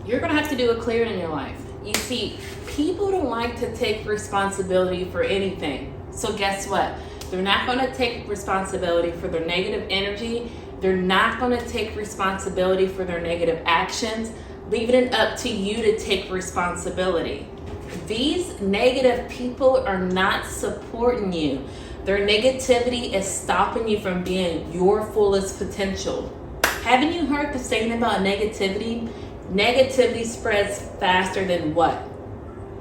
you're gonna have to do a clearing in your life. You see, people don't like to take responsibility for anything. So guess what? They're not gonna take responsibility for their negative energy. They're not gonna take responsibility for their negative actions, leaving it up to you to take responsibility. These negative people are not supporting you. Their negativity is stopping you from being your fullest potential. Haven't you heard the saying about negativity? Negativity spreads faster than what?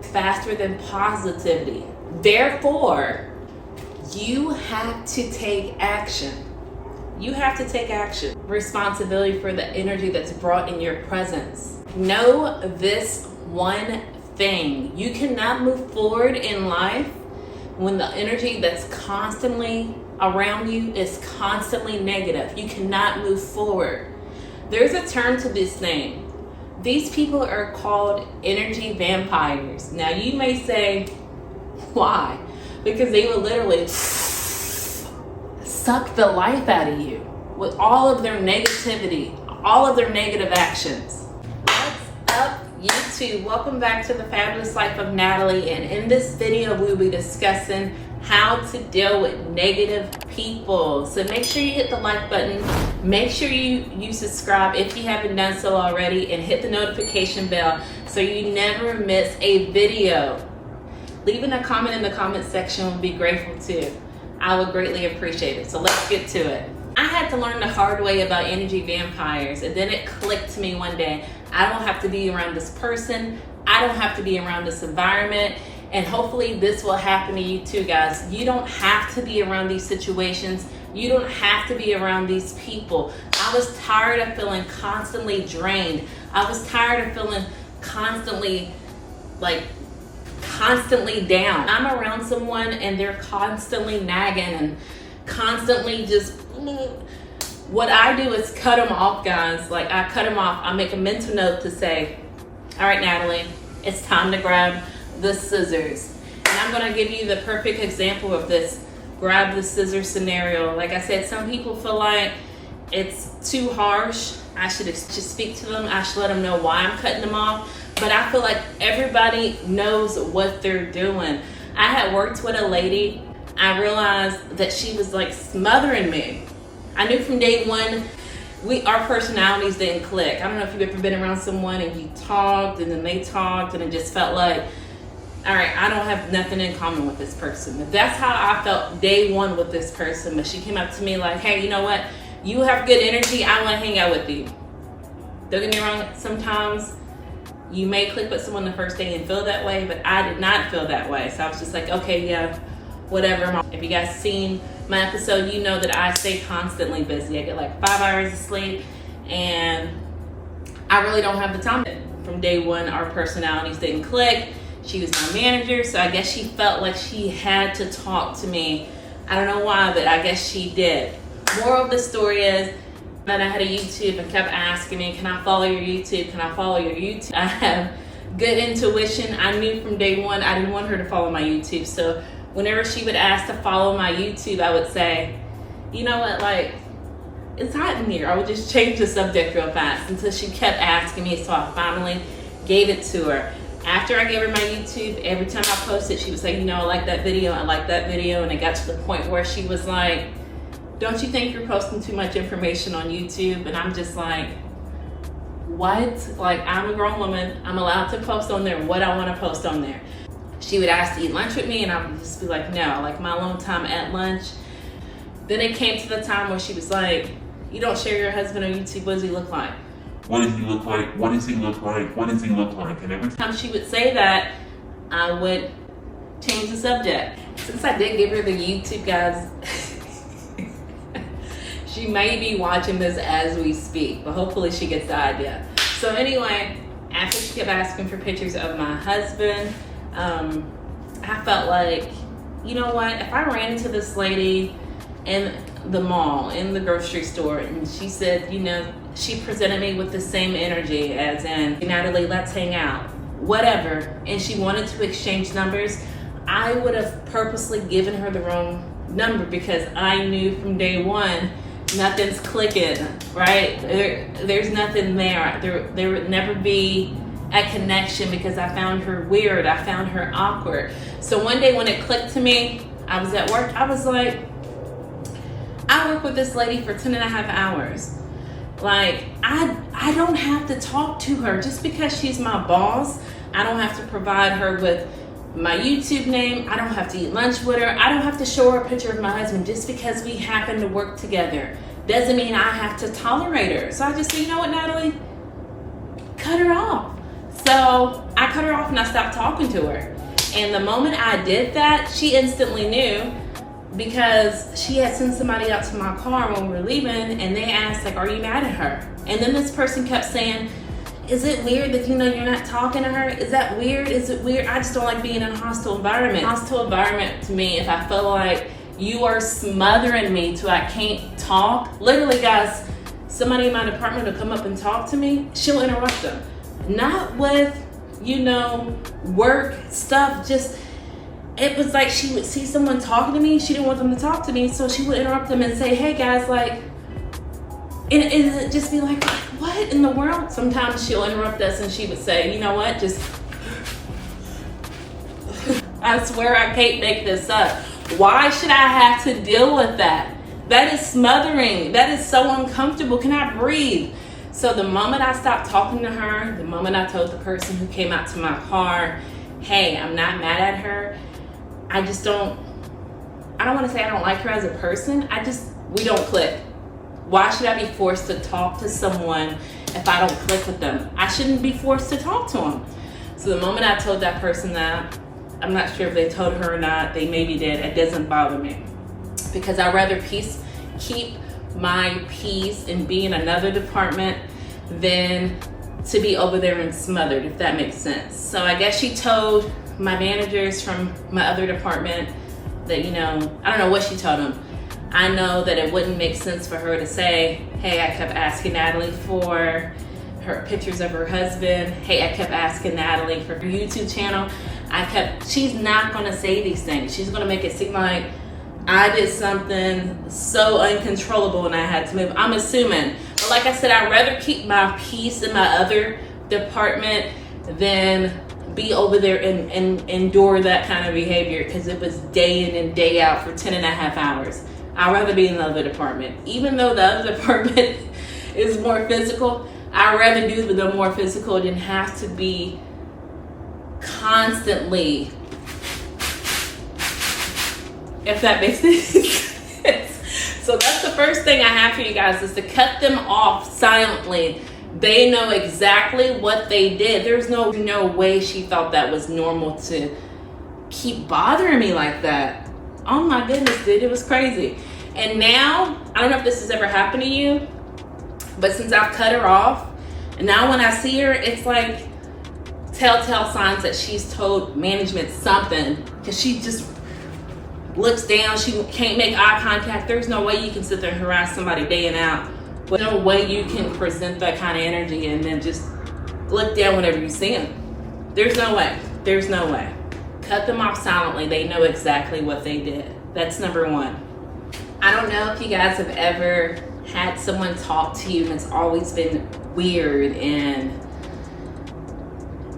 Faster than positivity. Therefore, you have to take action. You have to take action. Responsibility for the energy that's brought in your presence. Know this one thing. You cannot move forward in life when the energy that's constantly around you is constantly negative. You cannot move forward. There's a term to this thing. These people are called energy vampires. Now you may say, why? Because they will literally suck the life out of you with all of their negativity, all of their negative actions. What's up, YouTube? Welcome back to The Fabulous Life of Natalie, and in this video we'll be discussing how to deal with negative people. So make sure you hit the like button, make sure you subscribe if you haven't done so already, and hit the notification bell so you never miss a video. Leaving a comment in the comment section would be grateful too. I would greatly appreciate it. So let's get to it. I had to learn the hard way about energy vampires, and then it clicked to me one day. I don't have to be around this person. I don't have to be around this environment. And hopefully this will happen to you too, guys. You don't have to be around these situations. You don't have to be around these people. I was tired of feeling constantly drained. I was tired of feeling constantly down. I'm around someone and they're constantly nagging and constantly just, what I do is cut them off, guys. Like, I cut them off. I make a mental note to say, all right, Natalie, it's time to grab the scissors. And I'm gonna give you the perfect example of this grab the scissors scenario. Like I said, some people feel like it's too harsh. I should just speak to them. I should let them know why I'm cutting them off. But I feel like everybody knows what they're doing. I had worked with a lady. I realized that she was like smothering me. I knew from day one, our personalities didn't click. I don't know if you've ever been around someone and you talked and then they talked and it just felt like, all right, I don't have nothing in common with this person. That's how I felt day one with this person. But she came up to me like, hey, you know what? You have good energy. I want to hang out with you. Don't get me wrong. Sometimes you may click with someone the first day and feel that way, but I did not feel that way. So I was just like, okay, yeah, whatever. If you guys seen my episode, you know that I stay constantly busy. I get like 5 hours of sleep, and I really don't have the time. From day one, our personalities didn't click. She was my manager, so I guess she felt like she had to talk to me. I don't know why, but I guess she did. Moral of the story is that I had a YouTube and kept asking me, can I follow your YouTube? Can I follow your YouTube? I have good intuition. I knew from day one I didn't want her to follow my YouTube. So whenever she would ask to follow my YouTube, I would say, you know what, like, it's hot in here. I would just change the subject real fast until she kept asking me, so I finally gave it to her. After I gave her my YouTube, every time I posted, she would say, you know, I like that video, I like that video. And it got to the point where she was like, don't you think you're posting too much information on YouTube? And I'm just like, what? Like, I'm a grown woman. I'm allowed to post on there what I want to post on there. She would ask to eat lunch with me, and I would just be like, no, like my alone time at lunch. Then it came to the time where she was like, you don't share your husband on YouTube. What does he look like? What does he look like? What does he look like? What does he look like? And every time she would say that, I would change the subject. Since I did give her the YouTube, guys, she may be watching this as we speak, but hopefully she gets the idea. So anyway, after she kept asking for pictures of my husband, I felt like, you know what, if I ran into this lady in the mall, in the grocery store, and she said, you know, she presented me with the same energy as in, Natalie, let's hang out, whatever, and she wanted to exchange numbers, I would have purposely given her the wrong number, because I knew from day one nothing's clicking, right? There's nothing there. There would never be a connection because I found her weird. I found her awkward. So one day when it clicked to me, I was at work. I was like, I work with this lady for 10 and a half hours. Like, I don't have to talk to her just because she's my boss. I don't have to provide her with my YouTube name. I don't have to eat lunch with her. I don't have to show her a picture of my husband just because we happen to work together. Doesn't mean I have to tolerate her. So I just said, you know what, Natalie? Cut her off. So I cut her off and I stopped talking to her. And the moment I did that, she instantly knew, because she had sent somebody out to my car when we were leaving, and they asked, like, are you mad at her? And then this person kept saying, is it weird that, you're not talking to her? Is that weird? Is it weird? I just don't like being in a hostile environment. Hostile environment to me, if I feel like you are smothering me till I can't talk. Literally, guys, somebody in my department will come up and talk to me, she'll interrupt them. Not with, work stuff, just, it was like she would see someone talking to me, she didn't want them to talk to me, so she would interrupt them and say, hey guys, like, and it just be like, what in the world? Sometimes she'll interrupt us and she would say, you know what, just, I swear I can't make this up. Why should I have to deal with that? That is smothering. That is so uncomfortable. Can I breathe? So the moment I stopped talking to her, the moment I told the person who came out to my car, hey, I'm not mad at her. I don't want to say I don't like her as a person. We don't click. Why should I be forced to talk to someone if I don't click with them? I shouldn't be forced to talk to them. So the moment I told that person that, I'm not sure if they told her or not, they maybe did, it doesn't bother me. Because I'd rather keep my peace and be in another department than to be over there and smothered, if that makes sense. So I guess she told my managers from my other department that, I don't know what she told them. I know that it wouldn't make sense for her to say, hey, I kept asking Natalie for her pictures of her husband. Hey, I kept asking Natalie for her YouTube channel. She's not gonna say these things. She's gonna make it seem like I did something so uncontrollable and I had to move. I'm assuming. But like I said, I'd rather keep my peace in my other department than be over there and endure that kind of behavior, because it was day in and day out for 10 and a half hours. I'd rather be in the other department. Even though the other department is more physical, I'd rather do the more physical than have to be constantly, if that makes sense. So that's the first thing I have for you guys, is to cut them off silently. They know exactly what they did. There's no way she thought that was normal to keep bothering me like that. Oh my goodness, dude, it was crazy. And now, I don't know if this has ever happened to you, but since I've cut her off, and now when I see her, it's like telltale signs that she's told management something, because she just looks down, she can't make eye contact. There's no way you can sit there and harass somebody day and out. But no way you can present that kind of energy and then just look down whenever you see them. There's no way. There's no way. Cut them off silently. They know exactly what they did. That's number one. I don't know if you guys have ever had someone talk to you and it's always been weird, and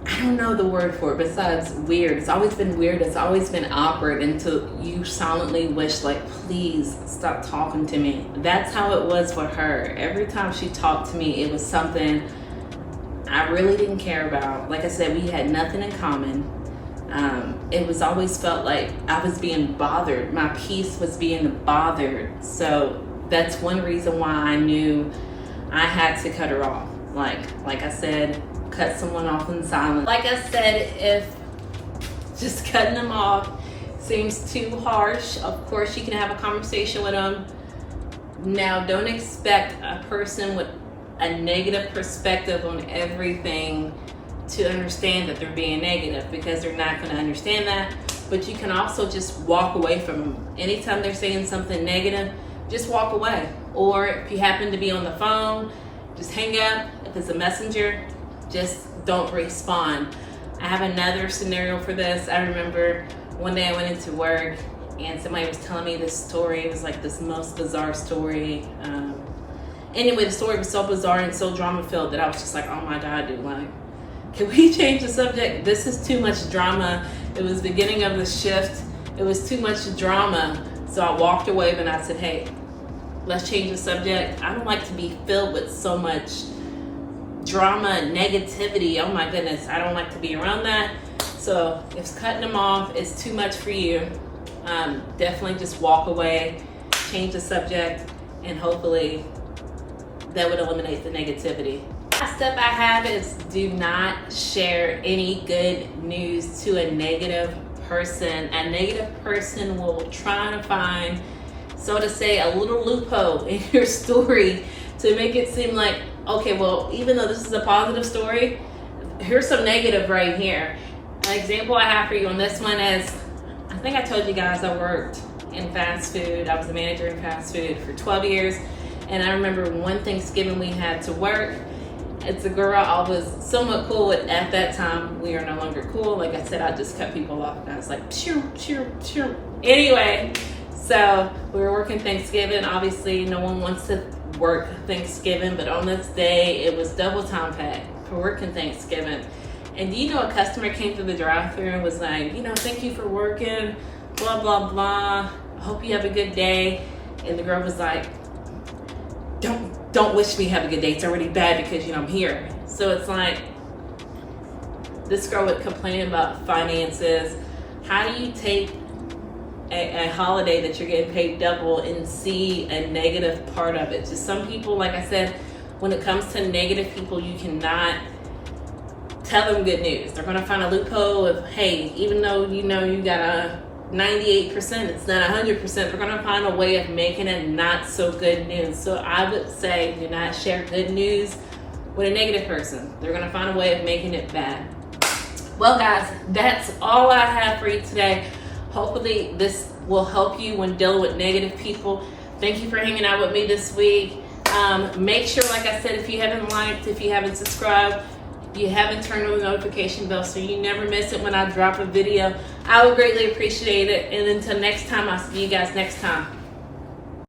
I don't know the word for it besides weird. It's always been weird. It's always been awkward until you silently wish, like, please stop talking to me. That's how it was for her. Every time she talked to me, it was something I really didn't care about. Like I said, we had nothing in common. It was always felt like I was being bothered. My peace was being bothered. So that's one reason why I knew I had to cut her off. Like I said, cut someone off in silence. Like I said, if just cutting them off seems too harsh, of course you can have a conversation with them. Now, don't expect a person with a negative perspective on everything to understand that they're being negative, because they're not going to understand that. But you can also just walk away from them. Anytime they're saying something negative, just walk away. Or if you happen to be on the phone, just hang up. If it's a messenger, just don't respond. I have another scenario for this. I remember one day I went into work and somebody was telling me this story. It was like this most bizarre story. Anyway, the story was so bizarre and so drama filled that I was just like, oh my God, dude, like, can we change the subject? This is too much drama. It was the beginning of the shift. It was too much drama. So I walked away and I said, hey, let's change the subject. I don't like to be filled with so much drama, negativity. Oh my goodness, I don't like to be around that. So if cutting them off is too much for you, definitely just walk away, change the subject, and hopefully that would eliminate the negativity. Last step I have is do not share any good news to a negative person. A negative person will try to find, so to say, a little loophole in your story to make it seem like, okay, well, even though this is a positive story, here's some negative right here. An example I have for you on this one is, I think I told you guys I worked in fast food. I was a manager in fast food for 12 years. And I remember one Thanksgiving we had to work. It's a girl I was somewhat cool with at that time. We are no longer cool. Like I said, I just cut people off. And I was like, cheer. Anyway, so we were working Thanksgiving. Obviously, no one wants to work Thanksgiving. But on this day, it was double time pay for working Thanksgiving. And a customer came through the drive-thru and was like, thank you for working, blah, blah, blah. I hope you have a good day. And the girl was like, don't wish me have a good day. It's already bad because I'm here. So it's like this girl would complain about finances. How do you take a holiday that you're getting paid double and see a negative part of it? Just some people, like I said, when it comes to negative people, you cannot tell them good news. They're going to find a loophole of, hey, even though you got a 98%, it's not 100%, they're going to find a way of making it not so good news. So I would say do not share good news with a negative person. They're going to find a way of making it bad. Well, guys, that's all I have for you today. Hopefully this will help you when dealing with negative people. Thank you for hanging out with me this week. Make sure, like I said, if you haven't liked, if you haven't subscribed, you haven't turned on the notification bell so you never miss it when I drop a video, I would greatly appreciate it. And until next time, I'll see you guys next time.